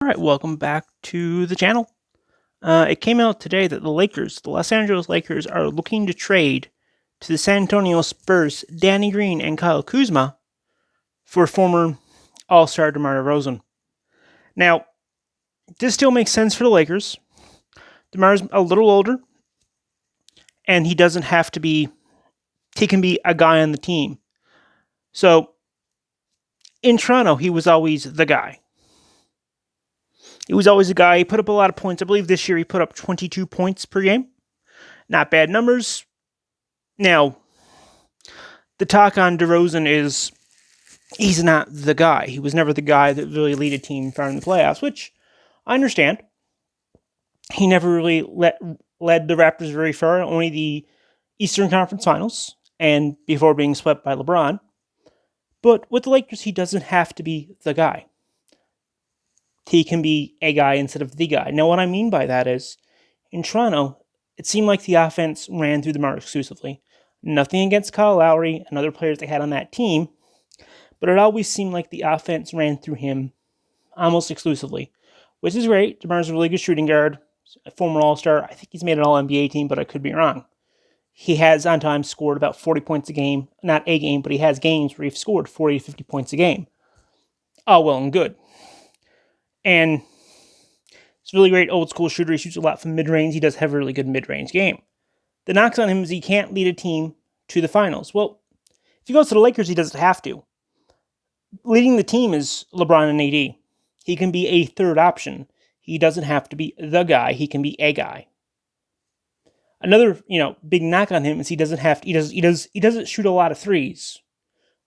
Alright, welcome back to the channel. It came out today that the Los Angeles Lakers, are looking to trade to the San Antonio Spurs Danny Green and Kyle Kuzma for former All-Star DeMar Derozan. Now, this still makes sense for the Lakers. DeMar's a little older, and he doesn't have to be... He can be a guy on the team. So, in Toronto, he was always the guy. He was always a guy. He put up a lot of points. I believe this year he put up 22 points per game. Not bad numbers. Now, the talk on DeRozan is he's not the guy. He was never the guy that really led a team far in the playoffs, which I understand. He never really led the Raptors very far, only the Eastern Conference Finals, and before being swept by LeBron. But with the Lakers, he doesn't have to be the guy. He can be a guy instead of the guy. Now, what I mean by that is, in Toronto, it seemed like the offense ran through DeMar exclusively. Nothing against Kyle Lowry and other players they had on that team, but it always seemed like the offense ran through him almost exclusively, which is great. DeMar's a really good shooting guard, a former All-Star. I think he's made an All-NBA team, but I could be wrong. He has, on time, scored about 40 points a game. Not a game, but he has games where he's scored 40 to 50 points a game. All well and good. And he's a really great old-school shooter. He shoots a lot from mid-range. He does have a really good mid-range game. The knocks on him is he can't lead a team to the finals. Well, if he goes to the Lakers, he doesn't have to. Leading the team is LeBron and AD. He can be a third option. He doesn't have to be the guy. He can be a guy. Another, big knock on him is he doesn't shoot a lot of threes,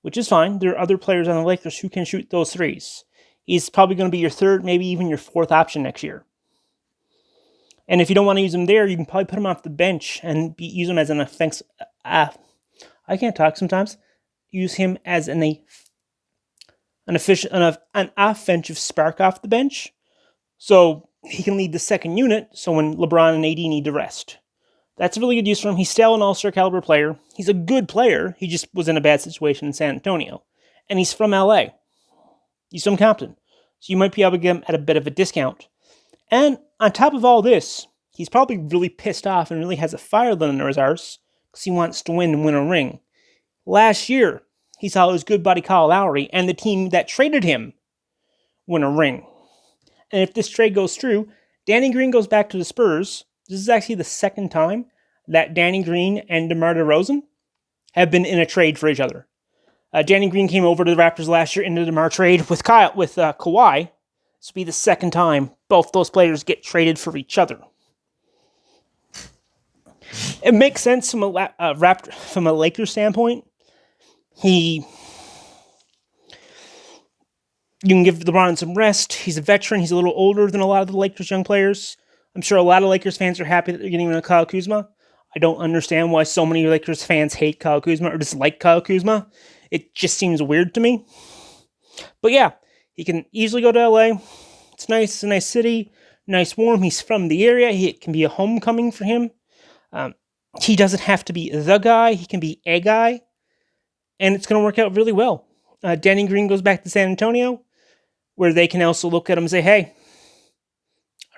which is fine. There are other players on the Lakers who can shoot those threes. He's probably going to be your third, maybe even your fourth option next year. And if you don't want to use him there, you can probably put him off the bench and use him as an offensive... I can't talk sometimes. Use him as an offensive spark off the bench. So he can lead the second unit, so when LeBron and AD need to rest. That's a really good use for him. He's still an all-star caliber player. He's a good player. He just was in a bad situation in San Antonio. And he's from LA. He's from Compton. So you might be able to get him at a bit of a discount. And on top of all this, he's probably really pissed off and really has a fire lit under his arse because he wants to win and win a ring. Last year, he saw his good buddy Kyle Lowry and the team that traded him win a ring. And if this trade goes through, Danny Green goes back to the Spurs. This is actually the second time that Danny Green and DeMar Derozan have been in a trade for each other. Danny Green came over to the Raptors last year in the DeMar trade with Kawhi. This will be the second time both those players get traded for each other. It makes sense from a Lakers standpoint. You can give LeBron some rest. He's a veteran. He's a little older than a lot of the Lakers' young players. I'm sure a lot of Lakers fans are happy that they're getting rid of Kyle Kuzma. I don't understand why so many Lakers fans hate Kyle Kuzma or dislike Kyle Kuzma. It just seems weird to me. But yeah, he can easily go to LA. It's nice. It's a nice city. Nice, warm. He's from the area. It can be a homecoming for him. He doesn't have to be the guy. He can be a guy. And it's going to work out really well. Danny Green goes back to San Antonio, where they can also look at him and say, hey,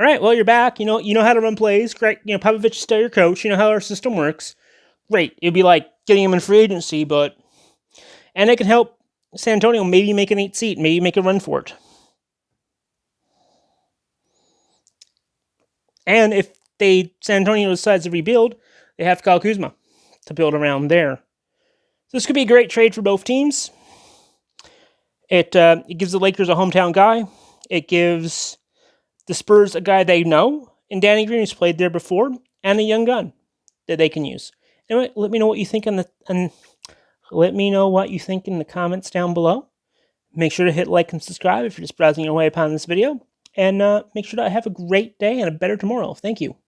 all right, well, you're back. You know how to run plays. Great. Popovich is still your coach. You know how our system works. Great. It'd be like getting him in free agency, and it can help San Antonio maybe make an 8th seed, maybe make a run for it. And if San Antonio decides to rebuild, they have Kyle Kuzma to build around there. So this could be a great trade for both teams. It gives the Lakers a hometown guy. It gives the Spurs a guy they know, and Danny Green who's played there before, and a young gun that they can use. Anyway, let me know what you think in the comments down below. Make sure to hit like and subscribe if you're just browsing your way upon this video, and make sure to have a great day and a better tomorrow. Thank you.